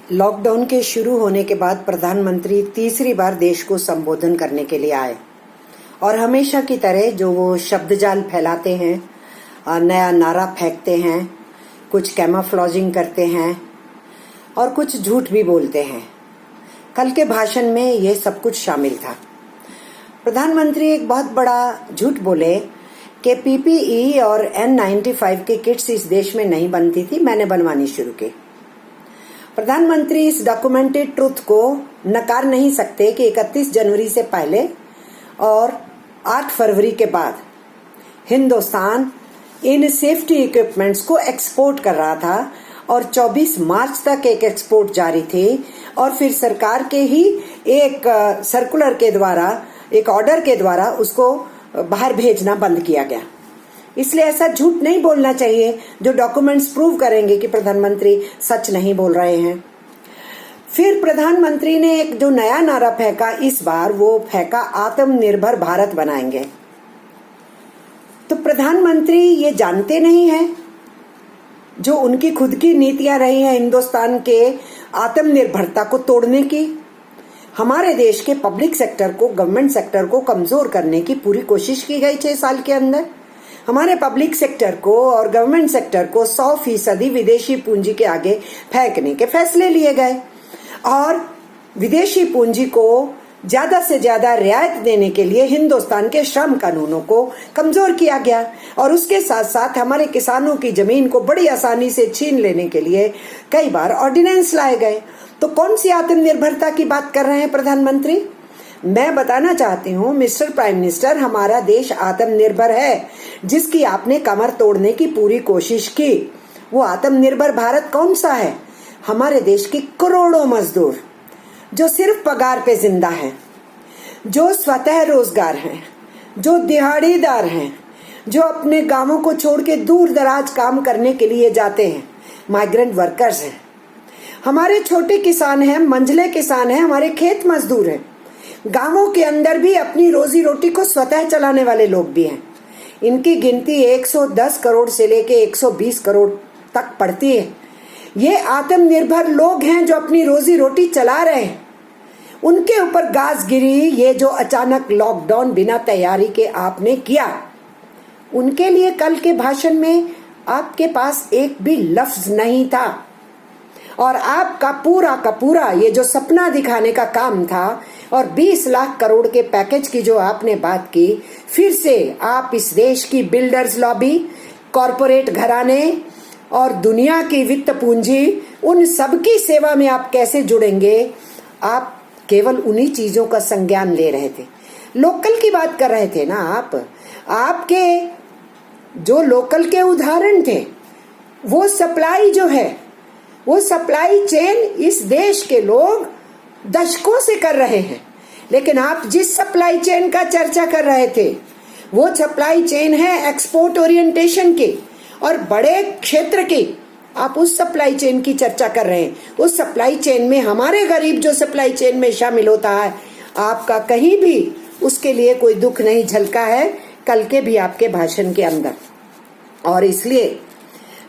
Lockdown के शुरू होने के बाद प्रधानमंत्री तीसरी बार देश को संबोधन करने के लिए आए और हमेशा की तरह जो वो शब्दजाल फैलाते हैं, नया नारा फेंकते हैं, कुछ कैमोफ्लेजिंग करते हैं और कुछ झूठ भी बोलते हैं। कल के भाषण में ये सब कुछ शामिल था। प्रधानमंत्री एक बहुत बड़ा झूठ बोले कि पीपीई और N95 की किट्स इस देश में नहीं बनती थी, मैंने बनवानी शुरू की। प्रधानमंत्री इस डॉक्यूमेंटेड ट्रुथ को नकार नहीं सकते कि 31 जनवरी से पहले और 8 फरवरी के बाद हिंदुस्तान इन सेफ्टी इक्विपमेंट्स को एक्सपोर्ट कर रहा था और 24 मार्च तक एक एक्सपोर्ट जारी थी और फिर सरकार के ही एक सर्कुलर के द्वारा, एक ऑर्डर के द्वारा उसको बाहर भेजना बंद किया गया। इसलिए ऐसा झूठ नहीं बोलना चाहिए जो डॉक्यूमेंट्स प्रूव करेंगे कि प्रधानमंत्री सच नहीं बोल रहे हैं। फिर प्रधानमंत्री ने एक जो नया नारा फेंका, इस बार वो फेंका आत्मनिर्भर भारत बनाएंगे। तो प्रधानमंत्री ये जानते नहीं है जो उनकी खुद की नीतियां रही हैं हिंदुस्तान के आत्मनिर्भरता को तोड़ने की। हमारे देश के पब्लिक सेक्टर को, गवर्नमेंट सेक्टर को कमजोर करने की पूरी कोशिश की गई 6 साल के अंदर। हमारे पब्लिक सेक्टर को और गवर्नमेंट सेक्टर को 100% विदेशी पूंजी के आगे फेंकने के फैसले लिए गए और विदेशी पूंजी को ज्यादा से ज्यादा रियायत देने के लिए हिंदुस्तान के श्रम कानूनों को कमजोर किया गया और उसके साथ साथ हमारे किसानों की जमीन को बड़ी आसानी से छीन लेने के लिए कई बार ऑर्डिनेंस लाए गए। तो कौन सी आत्मनिर्भरता की बात कर रहे हैं प्रधानमंत्री? मैं बताना चाहती हूँ मिस्टर प्राइम मिनिस्टर, हमारा देश आत्मनिर्भर है जिसकी आपने कमर तोड़ने की पूरी कोशिश की। वो आत्मनिर्भर भारत कौन सा है? हमारे देश के करोड़ों मजदूर जो सिर्फ पगार पे जिंदा हैं, जो स्वतः रोजगार हैं, जो दिहाड़ीदार हैं, जो अपने गांवों को छोड़ के दूर दराज काम करने के लिए जाते हैं, माइग्रेंट वर्कर्स हैं। हमारे छोटे किसान हैं, मंझले किसान हैं, हमारे खेत मजदूर हैं। गांवों के अंदर भी अपनी रोजी रोटी को स्वतः चलाने वाले लोग भी हैं। इनकी गिनती 110 करोड़ से लेके 120 करोड़ तक पड़ती है। ये आत्मनिर्भर लोग हैं जो अपनी रोजी रोटी चला रहे हैं। उनके ऊपर गाज गिरी ये जो अचानक लॉकडाउन बिना तैयारी के आपने किया, उनके लिए कल के भाषण में आपके पास एक भी लफ्ज नहीं था और आपका पूरा का पूरा ये जो सपना दिखाने का काम था और 20 लाख करोड़ के पैकेज की जो आपने बात की, फिर से आप इस देश की बिल्डर्स लॉबी, कॉरपोरेट घराने और दुनिया की वित्त पूंजी, उन सबकी सेवा में आप कैसे जुड़ेंगे? आप केवल उन्हीं चीजों का संज्ञान ले रहे थे। लोकल की बात कर रहे थे ना आप। आपके जो लोकल के उदाहरण थे, वो सप्लाई जो है, वो सप्लाई चेन इस देश के लोग दशकों से कर रहे हैं। लेकिन आप जिस सप्लाई चेन का चर्चा कर रहे थे, वो सप्लाई चेन है एक्सपोर्ट ओरिएंटेशन की और बड़े क्षेत्र की। आप उस सप्लाई चेन की चर्चा कर रहे हैं। उस सप्लाई चेन में हमारे गरीब जो सप्लाई चेन में शामिल होता है, आपका कहीं भी उसके लिए कोई दुख नहीं झलका है कल के भी आपके भाषण के अंदर। और इसलिए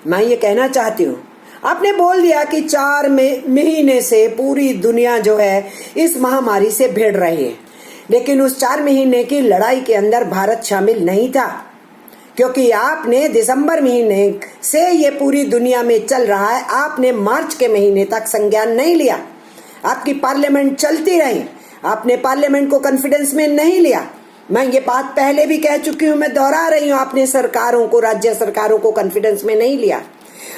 मैं ये कहना चाहती हूँ, आपने बोल दिया कि 4 महीने से पूरी दुनिया जो है इस महामारी से भिड़ रही है, लेकिन उस 4 महीने की लड़ाई के अंदर भारत शामिल नहीं था, क्योंकि आपने दिसंबर महीने से ये पूरी दुनिया में चल रहा है, आपने मार्च के महीने तक संज्ञान नहीं लिया। आपकी पार्लियामेंट चलती रही, आपने पार्लियामेंट को कॉन्फिडेंस में नहीं लिया। मैं ये बात पहले भी कह चुकी हूँ, मैं दोहरा रही हूँ, आपने सरकारों को, राज्य सरकारों को कॉन्फिडेंस में नहीं लिया।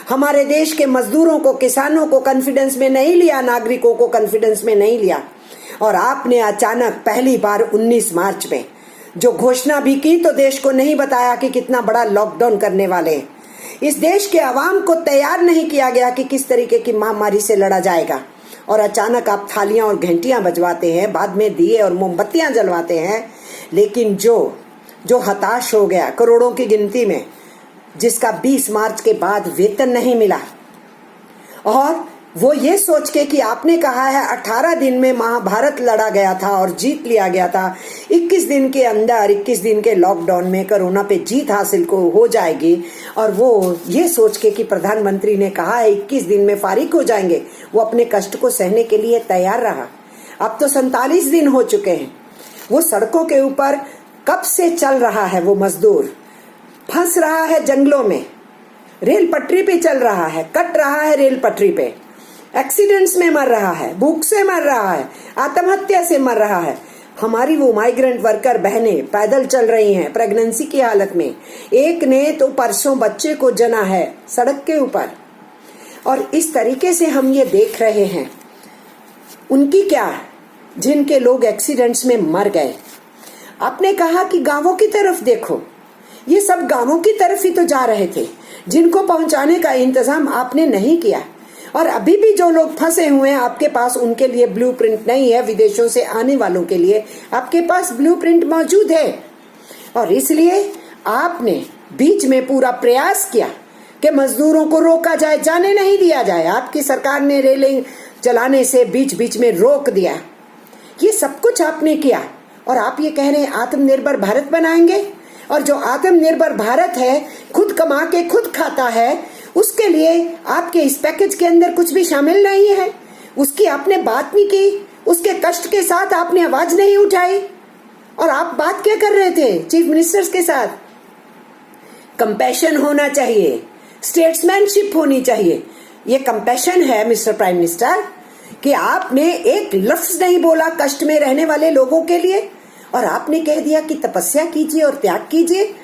हमारे देश के मजदूरों को, किसानों को कॉन्फिडेंस में नहीं लिया, नागरिकों को कॉन्फिडेंस में नहीं लिया। और आपने अचानक पहली बार 19 मार्च में जो घोषणा भी की तो देश को नहीं बताया कि कितना बड़ा लॉकडाउन करने वाले हैं। इस देश के आवाम को तैयार नहीं किया गया कि किस तरीके की महामारी से लड़ा जाएगा। और अचानक आप थालियां और घंटियां बजवाते हैं, बाद में दिए और मोमबत्तियां जलवाते हैं। लेकिन जो हताश हो गया करोड़ों की गिनती में, जिसका 20 मार्च के बाद वेतन नहीं मिला और वो ये सोच के कि आपने कहा है 18 दिन में महाभारत लड़ा गया था और जीत लिया गया था, 21 दिन के अंदर 21 दिन के लॉकडाउन में कोरोना पे जीत हासिल को हो जाएगी, और वो ये सोच के कि प्रधानमंत्री ने कहा है 21 दिन में फारिग हो जाएंगे, वो अपने कष्ट को सहने के लिए तैयार रहा। अब तो 47 दिन हो चुके हैं। वो सड़कों के ऊपर कब से चल रहा है, वो मजदूर फंस रहा है जंगलों में, रेल पटरी पे चल रहा है, कट रहा है रेल पटरी पे, एक्सीडेंट्स में मर रहा है, भूख से मर रहा है, आत्महत्या से मर रहा है। हमारी वो माइग्रेंट वर्कर बहनें पैदल चल रही हैं प्रेगनेंसी की हालत में। एक ने तो परसों बच्चे को जना है सड़क के ऊपर, और इस तरीके से हम ये देख रहे हैं। उनकी क्या, जिनके लोग एक्सीडेंट्स में मर गए। आपने कहा कि गांवों की तरफ देखो, ये सब गांवों की तरफ ही तो जा रहे थे, जिनको पहुंचाने का इंतजाम आपने नहीं किया। और अभी भी जो लोग फंसे हुए हैं आपके पास, उनके लिए ब्लूप्रिंट नहीं है। विदेशों से आने वालों के लिए आपके पास ब्लूप्रिंट मौजूद है, और इसलिए आपने बीच में पूरा प्रयास किया कि मजदूरों को रोका जाए, जाने नहीं दिया जाए। आपकी सरकार ने रेलिंग चलाने से बीच बीच में रोक दिया। ये सब कुछ आपने किया, और आप ये कह रहे हैं आत्मनिर्भर भारत बनाएंगे। और जो आत्मनिर्भर भारत है, खुद कमा के खुद खाता है, उसके लिए आपके इस पैकेज के अंदर कुछ भी शामिल नहीं है। उसकी आपने बात नहीं की, उसके कष्ट के साथ आपने आवाज नहीं उठाई। और आप बात क्या कर रहे थे चीफ मिनिस्टर्स के साथ? कंपैशन होना चाहिए, स्टेट्समैनशिप होनी चाहिए। ये कंपैशन है मिस्टर प्राइम मिनिस्टर कि आपने एक लफ्ज नहीं बोला कष्ट में रहने वाले लोगों के लिए, और आपने कह दिया कि तपस्या कीजिए और त्याग कीजिए।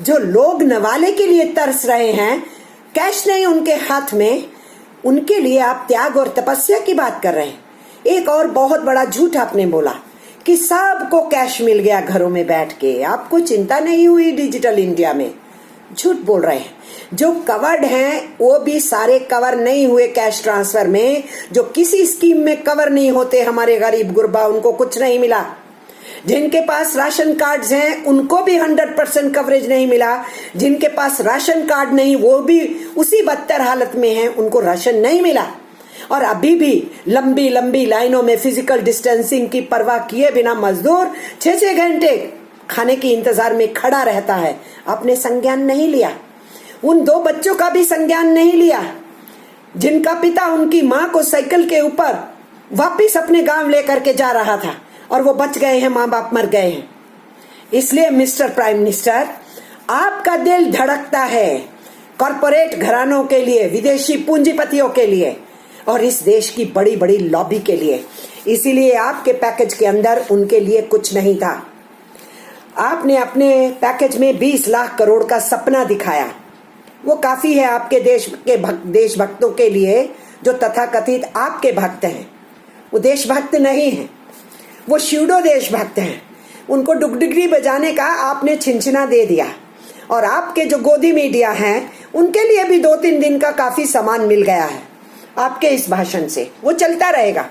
जो लोग नवाले के लिए तरस रहे हैं, कैश नहीं उनके हाथ में, उनके लिए आप त्याग और तपस्या की बात कर रहे हैं। एक और बहुत बड़ा झूठ आपने बोला कि सबको कैश मिल गया घरों में बैठ के, आपको चिंता नहीं हुई डिजिटल इंडिया में। झूठ बोल रहे हैं। जो कवर्ड हैं वो भी सारे कवर नहीं हुए कैश ट्रांसफर में। जो किसी स्कीम में कवर नहीं होते, हमारे गरीब गुरबा, उनको कुछ नहीं मिला। जिनके पास राशन कार्ड्स हैं उनको भी 100% कवरेज नहीं मिला। जिनके पास राशन कार्ड नहीं, वो भी उसी बदतर हालत में हैं, उनको राशन नहीं मिला। और अभी भी लंबी लंबी लाइनों में फिजिकल डिस्टेंसिंग की परवाह किए बिना मजदूर 6-6 घंटे खाने के इंतजार में खड़ा रहता है। आपने संज्ञान नहीं लिया। उन 2 बच्चों का भी संज्ञान नहीं लिया, जिनका पिता उनकी माँ को साइकिल के ऊपर वापिस अपने गांव लेकर के जा रहा था, और वो बच गए हैं, माँ बाप मर गए हैं। इसलिए मिस्टर प्राइम मिनिस्टर, आपका दिल धड़कता है कॉरपोरेट घरानों के लिए, विदेशी पूंजीपतियों के लिए, और इस देश की बड़ी बड़ी लॉबी के लिए। इसीलिए आपके पैकेज के अंदर उनके लिए कुछ नहीं था। आपने अपने पैकेज में 20 लाख करोड़ का सपना दिखाया। वो काफी है आपके देशभक्तों के लिए, जो तथाकथित आपके भक्त हैं। वो देशभक्त नहीं है, वो स्यूडो देशभक्त हैं। उनको डुगडुगी बजाने का आपने छिंछना दे दिया। और आपके जो गोदी मीडिया हैं, उनके लिए भी 2-3 दिन का काफी सामान मिल गया है आपके इस भाषण से। वो चलता रहेगा।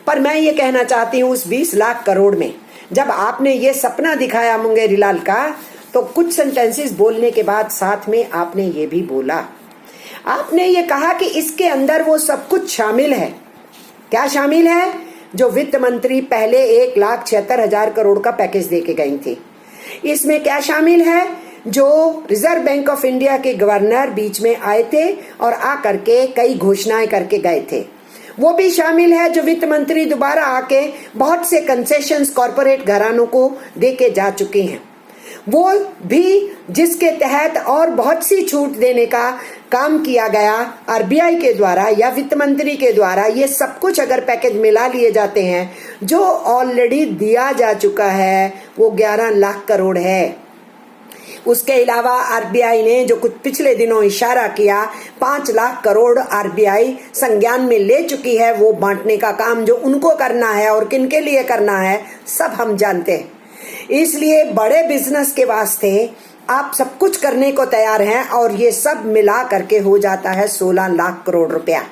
पर मैं ये कहना चाहती हूँ, उस 20 लाख करोड़ में जब आपने ये सपना दिखाया मुंगेरी लाल का, तो कुछ सेंटेंसेस बोलने के बाद साथ में आपने ये भी बोला, आपने ये कहा कि इसके अंदर वो सब कुछ शामिल है। क्या शामिल है? जो वित्त मंत्री पहले 1,76,000 करोड़ का पैकेज देके गई थी। इसमें क्या शामिल है? जो रिजर्व बैंक ऑफ इंडिया के गवर्नर बीच में आए थे और आकर के कई घोषणाएं करके गए थे, वो भी शामिल है। जो वित्त मंत्री दोबारा आके बहुत से कंसेशंस कॉरपोरेट घरानों को देके जा चुके हैं, वो भी, जिसके तहत और बहुत सी छूट देने का काम किया गया आरबीआई के द्वारा या वित्त मंत्री के द्वारा। ये सब कुछ अगर पैकेज मिला लिए जाते हैं, जो ऑलरेडी दिया जा चुका है, वो 11 लाख करोड़ है। उसके अलावा आरबीआई ने जो कुछ पिछले दिनों इशारा किया, 5 लाख करोड़ आरबीआई संज्ञान में ले चुकी है। वो बांटने का काम जो उनको करना है और किनके लिए करना है, सब हम जानते हैं। इसलिए बड़े बिजनेस के वास्ते आप सब कुछ करने को तैयार हैं, और ये सब मिला करके हो जाता है 16 लाख करोड़ रुपया।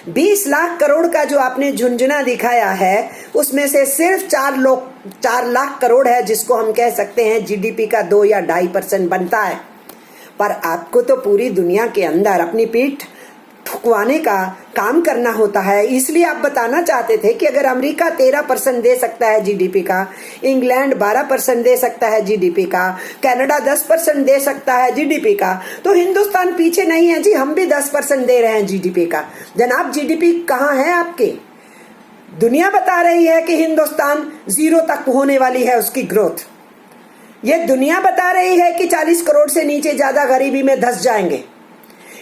20 लाख करोड़ का जो आपने झुंझुना दिखाया है, उसमें से सिर्फ 4 लाख करोड़ है, जिसको हम कह सकते हैं जीडीपी का 2 या 2.5% बनता है। पर आपको तो पूरी दुनिया के अंदर अपनी पीठ ठुकवाने का काम करना होता है। इसलिए आप बताना चाहते थे कि अगर अमेरिका 13% दे सकता है जीडीपी का, इंग्लैंड 12% दे सकता है जीडीपी का, कनाडा 10% दे सकता है जीडीपी का, तो हिंदुस्तान पीछे नहीं है जी, हम भी 10% दे रहे हैं जीडीपी का। जनाब, जीडीपी कहाँ है आपके? दुनिया बता रही है कि हिंदुस्तान 0 तक होने वाली है उसकी ग्रोथ। ये दुनिया बता रही है कि 40 करोड़ से नीचे ज्यादा गरीबी में धंस जाएंगे।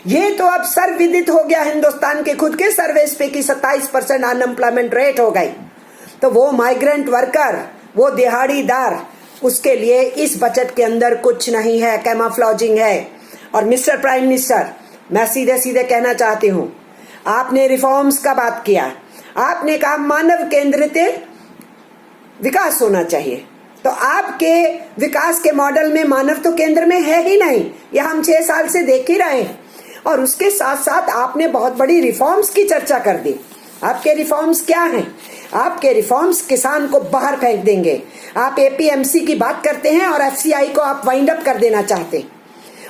ये तो अब सर्वविदित हो गया हिंदुस्तान के खुद के सर्वेस पे कि 27% अनएम्प्लॉयमेंट रेट हो गई। तो वो माइग्रेंट वर्कर, वो दिहाड़ीदार, उसके लिए इस बजट के अंदर कुछ नहीं है, कैमोफ्लेजिंग है। और मिस्टर प्राइम मिनिस्टर, मैं सीधे सीधे कहना चाहती हूँ, आपने रिफॉर्म्स का बात किया, आपने कहा मानव केंद्रित विकास होना चाहिए। तो आपके विकास के मॉडल में मानव तो केंद्र में है ही नहीं, ये हम 6 साल से देख ही रहे हैं। और उसके साथ साथ आपने बहुत बड़ी रिफॉर्म्स की चर्चा कर दी। आपके रिफॉर्म्स क्या हैं? आपके रिफॉर्म्स किसान को बाहर फेंक देंगे। आप एपीएमसी की बात करते हैं और एफसीआई को आप वाइंड अप कर देना चाहते हैं।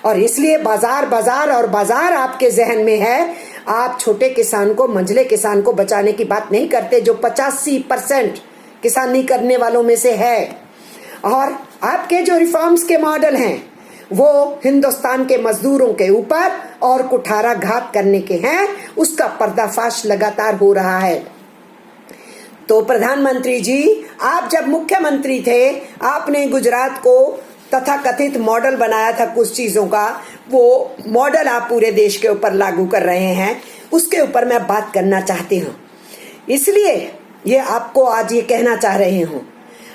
और इसलिए बाजार बाजार और बाजार आपके जहन में है। आप छोटे किसान को, मंझले किसान को बचाने की बात नहीं करते, जो 85% किसानी करने वालों में से है। और आपके जो रिफॉर्म्स के मॉडल हैं वो हिंदुस्तान के मजदूरों के ऊपर और कुठाराघात करने के हैं। उसका पर्दाफाश लगातार हो रहा है। तो प्रधानमंत्री जी, आप जब मुख्यमंत्री थे, आपने गुजरात को तथा कथित मॉडल बनाया था कुछ चीजों का। वो मॉडल आप पूरे देश के ऊपर लागू कर रहे हैं, उसके ऊपर मैं बात करना चाहती हूँ। इसलिए ये आपको आज ये कहना चाह रही हूँ,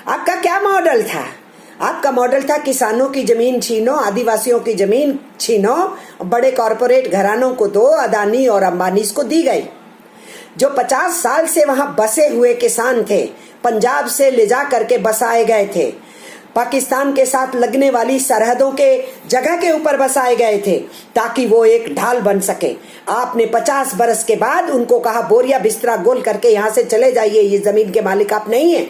आपका क्या मॉडल था? आपका मॉडल था किसानों की जमीन छीनो, आदिवासियों की जमीन छीनो, बड़े कॉरपोरेट घरानों को दो, अदानी और अंबानी को दी गई। जो 50 साल से वहां बसे हुए किसान थे, पंजाब से ले जा करके बसाए गए थे, पाकिस्तान के साथ लगने वाली सरहदों के जगह के ऊपर बसाए गए थे ताकि वो एक ढाल बन सके। आपने 50 बरस के बाद उनको कहा बोरिया बिस्तरा गोल करके यहाँ से चले जाइए, ये जमीन के मालिक आप नहीं है।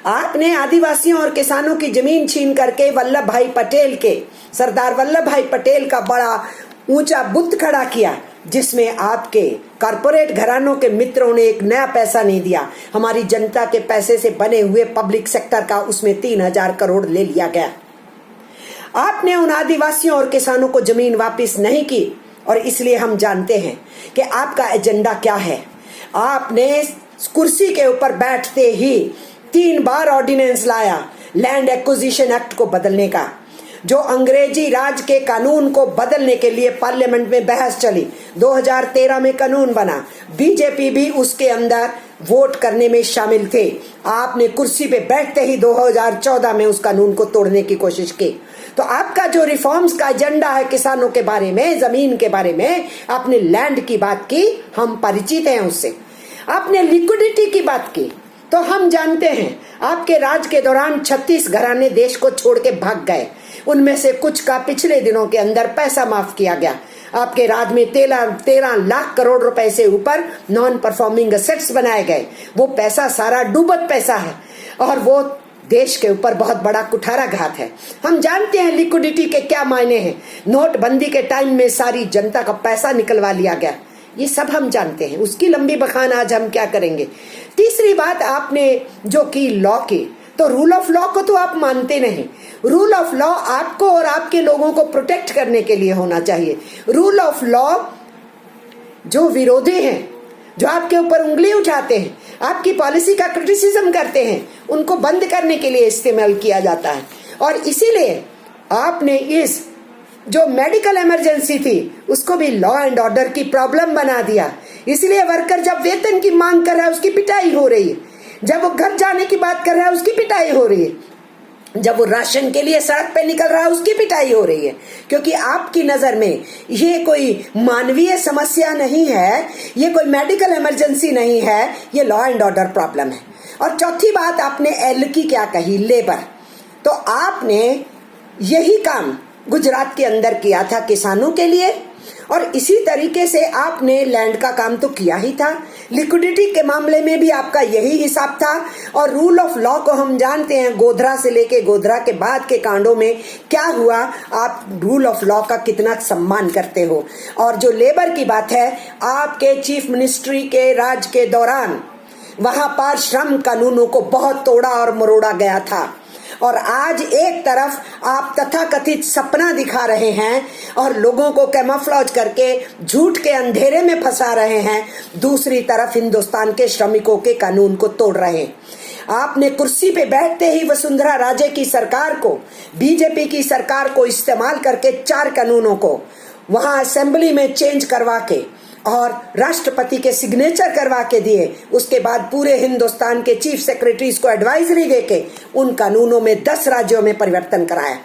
आपने आदिवासियों और किसानों की जमीन छीन करके वल्लभ भाई पटेल के, सरदार वल्लभ भाई पटेल का बड़ा ऊंचा बुत खड़ा किया, जिसमें आपके कॉरपोरेट घरानों के मित्रों ने एक नया पैसा नहीं दिया। हमारी जनता के पैसे से बने हुए पब्लिक सेक्टर का उसमें 3000 करोड़ ले लिया गया। आपने उन आदिवासियों और किसानों को जमीन वापस नहीं की। और इसलिए हम जानते हैं कि आपका एजेंडा क्या है। आपने कुर्सी के ऊपर बैठते ही 3 बार ऑर्डिनेंस लाया लैंड एक्विजिशन एक्ट को बदलने का, जो अंग्रेजी राज के कानून को बदलने के लिए पार्लियामेंट में बहस चली। 2013 में कानून बना, बीजेपी भी उसके अंदर वोट करने में शामिल थे। आपने कुर्सी पे बैठते ही 2014 में उस कानून को तोड़ने की कोशिश की। तो आपका जो रिफॉर्म्स का एजेंडा है किसानों के बारे में, जमीन के बारे में, आपने लैंड की बात की, हम परिचित हैं उससे। आपने लिक्विडिटी की बात की, तो हम जानते हैं आपके राज के दौरान 36 घराने देश को छोड़ के भाग गए। उनमें से कुछ का पिछले दिनों के अंदर पैसा माफ किया गया। आपके राज में 13 लाख करोड़ रुपए से ऊपर नॉन परफॉर्मिंग एसेट्स बनाए गए। वो पैसा सारा डूबत पैसा है और वो देश के ऊपर बहुत बड़ा कुठाराघात है। हम जानते हैं लिक्विडिटी के क्या मायने हैं। नोटबंदी के टाइम में सारी जनता का पैसा निकलवा लिया गया, ये सब हम जानते हैं। उसकी लंबी बखान आज हम क्या करेंगे। तीसरी बात आपने जो की लॉ की, तो रूल ऑफ लॉ को तो आप मानते नहीं। रूल ऑफ लॉ आपको और आपके लोगों को प्रोटेक्ट करने के लिए होना चाहिए। रूल ऑफ लॉ जो विरोधी हैं, जो आपके ऊपर उंगली उठाते हैं, आपकी पॉलिसी का क्रिटिसिज्म करते हैं, उनको बंद करने के लिए इस्तेमाल किया जाता है। और इसीलिए आपने इस जो मेडिकल इमरजेंसी थी उसको भी लॉ एंड ऑर्डर की प्रॉब्लम बना दिया। इसलिए वर्कर जब वेतन की मांग कर रहा है उसकी पिटाई हो रही है, जब वो घर जाने की बात कर रहा है उसकी पिटाई हो रही है, जब वो राशन के लिए सड़क पे निकल रहा है उसकी पिटाई हो रही है। क्योंकि आपकी नजर में ये कोई मानवीय समस्या नहीं है, ये कोई मेडिकल इमरजेंसी नहीं है, ये लॉ एंड ऑर्डर प्रॉब्लम है। और चौथी बात आपने एल की क्या कही, लेबर। तो आपने यही काम गुजरात के अंदर किया था किसानों के लिए, और इसी तरीके से आपने लैंड का काम तो किया ही था, लिक्विडिटी के मामले में भी आपका यही हिसाब था, और रूल ऑफ लॉ को हम जानते हैं, गोधरा से लेके गोधरा के बाद के कांडों में क्या हुआ, आप रूल ऑफ लॉ का कितना सम्मान करते हो। और जो लेबर की बात है, आपके चीफ मिनिस्ट्री के राज के दौरान वहां पर श्रम कानूनों को बहुत तोड़ा और मरोड़ा गया था, और आज एक तरफ आप तथाकथित सपना दिखा रहे हैं और लोगों को कैमोफ्लेज करके झूठ के अंधेरे में फंसा रहे हैं, दूसरी तरफ हिंदुस्तान के श्रमिकों के कानून को तोड़ रहे हैं। आपने कुर्सी पे बैठते ही वसुंधरा राजे की सरकार को, बीजेपी की सरकार को इस्तेमाल करके 4 कानूनों को वहां असेंबली में चेंज करवा के और राष्ट्रपति के सिग्नेचर करवा के दिए। उसके बाद पूरे हिंदुस्तान के चीफ सेक्रेटरीज को एडवाइजरी देके उन कानूनों में 10 राज्यों में परिवर्तन कराया।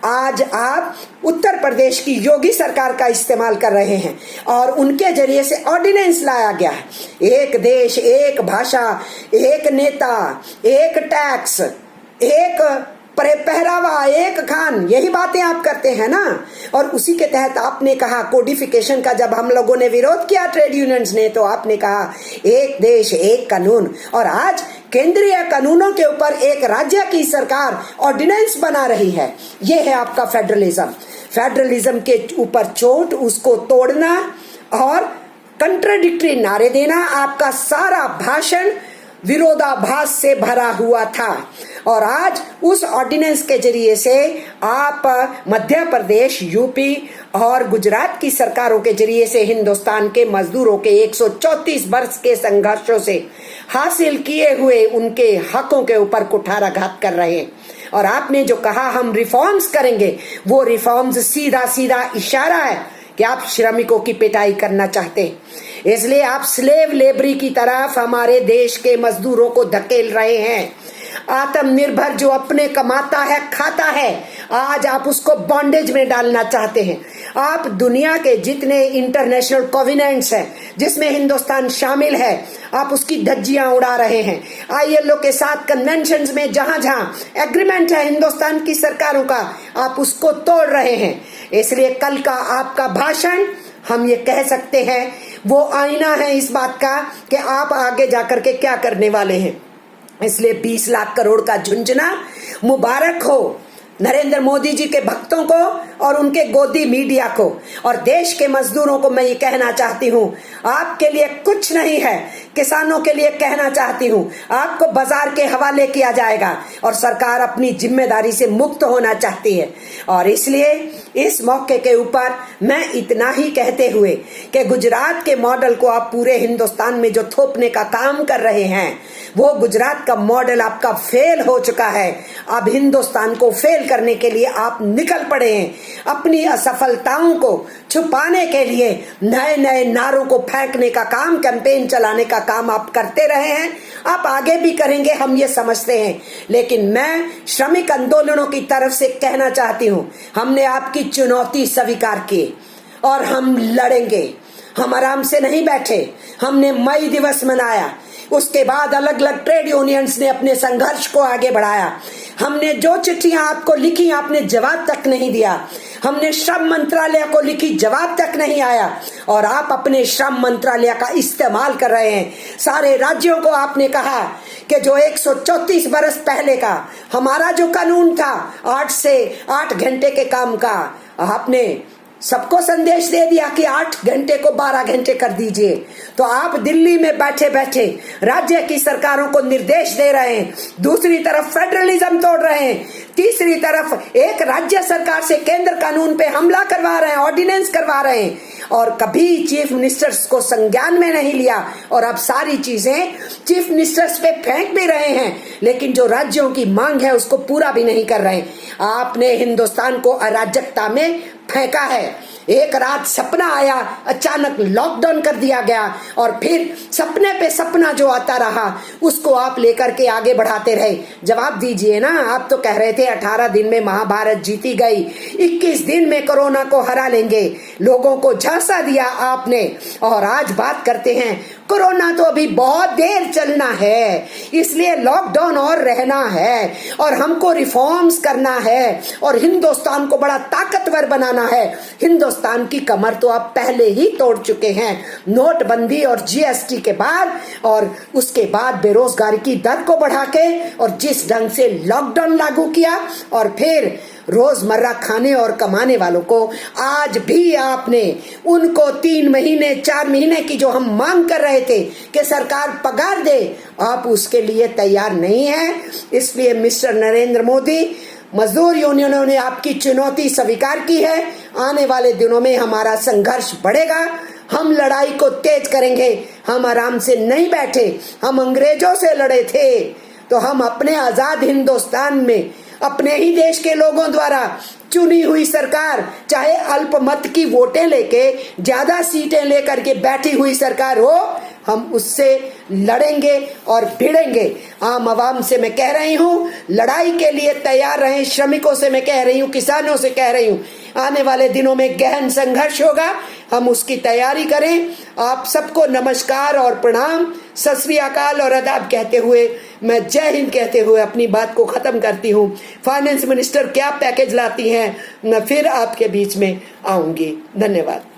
आज आप उत्तर प्रदेश की योगी सरकार का इस्तेमाल कर रहे हैं और उनके जरिए से ऑर्डिनेंस लाया गया है, एक देश, एक भाषा, एक नेता, एक टैक्स, एक पहरावा, एक खान, यही बातें आप करते हैं ना। और उसी के तहत आपने कहा कोडिफिकेशन का, जब हम लोगों ने विरोध किया ट्रेड यूनियंस ने, तो आपने कहा एक देश एक कानून, और आज केंद्रीय कानूनों के ऊपर एक राज्य की सरकार ऑर्डिनेंस बना रही है। ये है आपका फेडरलिज्म। फेडरलिज्म के ऊपर चोट, उसको तोड़ना और कंट्राडिक्टरी नारे देना, आपका सारा भाषण विरोधाभास से भरा हुआ था। और आज उस ऑर्डिनेंस के जरिए से आप मध्य प्रदेश, यूपी और गुजरात की सरकारों के जरिए से हिंदुस्तान के मजदूरों के 134 वर्ष के संघर्षों से हासिल किए हुए उनके हकों के ऊपर कुठाराघात कर रहे हैं। और आपने जो कहा हम रिफॉर्म्स करेंगे, वो रिफॉर्म्स सीधा सीधा इशारा है कि आप श्रमिकों की पिटाई करना चाहते हैं। इसलिए आप स्लेव लेबरी की तरफ हमारे देश के मजदूरों को धकेल रहे हैं। आत्मनिर्भर जो अपने कमाता है खाता है, आज आप उसको बॉन्डेज में डालना चाहते हैं। आप दुनिया के जितने इंटरनेशनल कोवेनेंट्स हैं जिसमें हिंदुस्तान शामिल है, आप उसकी धज्जियां उड़ा रहे हैं। ILO के साथ कन्वेंशंस में जहां जहां एग्रीमेंट है हिंदुस्तान की सरकारों का, आप उसको तोड़ रहे हैं। इसलिए कल का आपका भाषण, हम ये कह सकते हैं, वो आईना है इस बात का कि आप आगे जाकर के क्या करने वाले हैं। इसलिए 20 लाख करोड़ का झुंझुना मुबारक हो नरेंद्र मोदी जी के भक्तों को और उनके गोदी मीडिया को। और देश के मजदूरों को मैं ये कहना चाहती हूँ, आपके लिए कुछ नहीं है। किसानों के लिए कहना चाहती हूँ, आपको बाजार के हवाले किया जाएगा और सरकार अपनी जिम्मेदारी से मुक्त होना चाहती है। और इसलिए इस मौके के ऊपर मैं इतना ही कहते हुए कि गुजरात के मॉडल को आप पूरे हिंदुस्तान में जो थोपने का काम कर रहे हैं, वो गुजरात का मॉडल आपका फेल हो चुका है। अब हिंदुस्तान को फेल करने के लिए आप निकल पड़े हैं। अपनी असफलताओं को छुपाने के लिए नए नए नारों को फेंकने का काम, कैंपेन चलाने का काम आप करते रहे हैं। आप आगे भी करेंगे, हम ये समझते हैं। लेकिन मैं श्रमिक आंदोलनों की तरफ से कहना चाहती हूँ, हमने आपकी चुनौती स्वीकार की और हम लड़ेंगे। हम आराम से नहीं बैठे। हमने मई दिवस मनाया, उसके बाद अलग अलग ट्रेड यूनियंस ने अपने संघर्ष को आगे बढ़ाया। हमने जो चिट्ठियां आपको लिखी, आपने जवाब तक नहीं दिया। हमने श्रम मंत्रालय को लिखी, जवाब तक नहीं आया। और आप अपने श्रम मंत्रालय का इस्तेमाल कर रहे हैं। सारे राज्यों को आपने कहा कि जो 134 बरस पहले का हमारा जो कानून था 8 से 8 घंटे के काम का, आपने सबको संदेश दे दिया कि 8 घंटे को 12 घंटे कर दीजिए। तो आप दिल्ली में बैठे बैठे राज्य की सरकारों को निर्देश दे रहे हैं, दूसरी तरफ फेडरलिज्म तोड़ रहे हैं, तीसरी तरफ एक राज्य सरकार से केंद्र कानून पे हमला करवा रहे हैं, ऑर्डिनेंस करवा रहे हैं, और कभी चीफ मिनिस्टर्स को संज्ञान में नहीं लिया। और अब सारी चीजें चीफ मिनिस्टर्स पे फेंक भी रहे हैं, लेकिन जो राज्यों की मांग है उसको पूरा भी नहीं कर रहे। आपने हिंदुस्तान को अराजकता में फेंका है। एक रात सपना आया, अचानक लॉकडाउन कर दिया गया, और फिर सपने पे सपना जो आता रहा उसको आप लेकर के आगे बढ़ाते रहे। जवाब दीजिए ना। आप तो कह रहे थे 18 दिन में महाभारत जीती गई, 21 दिन में कोरोना को हरा लेंगे। लोगों को झांसा दिया आपने, और आज बात करते हैं कोरोना तो अभी बहुत देर चलना है, इसलिए लॉकडाउन और रहना है, और हमको रिफॉर्म्स करना है, और हिंदुस्तान को बड़ा ताकतवर बनाना है। हिंदुस्तान हिंदुस्तान की कमर तो आप पहले ही तोड़ चुके हैं, नोटबंदी और जीएसटी के बाद, और उसके बाद बेरोजगारी की दर को बढ़ा के, और जिस ढंग से लॉकडाउन लागू किया, और फिर रोजमर्रा खाने और कमाने वालों को आज भी आपने उनको 3 महीने 4 महीने की जो हम मांग कर रहे थे कि सरकार पगार दे, आप उसके लिए तैयार नहीं है। इसलिए मिस्टर नरेंद्र मोदी, मजदूर यूनियनों ने आपकी चुनौती स्वीकार की है। आने वाले दिनों में हमारा संघर्ष बढ़ेगा, हम लड़ाई को तेज करेंगे। हम आराम से नहीं बैठे, हम अंग्रेजों से लड़े थे, तो हम अपने आजाद हिंदुस्तान में अपने ही देश के लोगों द्वारा चुनी हुई सरकार, चाहे अल्पमत की वोटें लेके ज्यादा सीटें लेकर के बैठी हुई सरकार हो, हम उससे लड़ेंगे और भिड़ेंगे। आम आवाम से मैं कह रही हूँ, लड़ाई के लिए तैयार रहें। श्रमिकों से मैं कह रही हूँ, किसानों से कह रही हूँ, आने वाले दिनों में गहन संघर्ष होगा, हम उसकी तैयारी करें। आप सबको नमस्कार और प्रणाम, सत श्री अकाल और आदाब कहते हुए मैं जय हिंद कहते हुए अपनी बात को खत्म करती हूँ। फाइनेंस मिनिस्टर क्या पैकेज लाती हैं, मैं फिर आपके बीच में आऊंगी। धन्यवाद।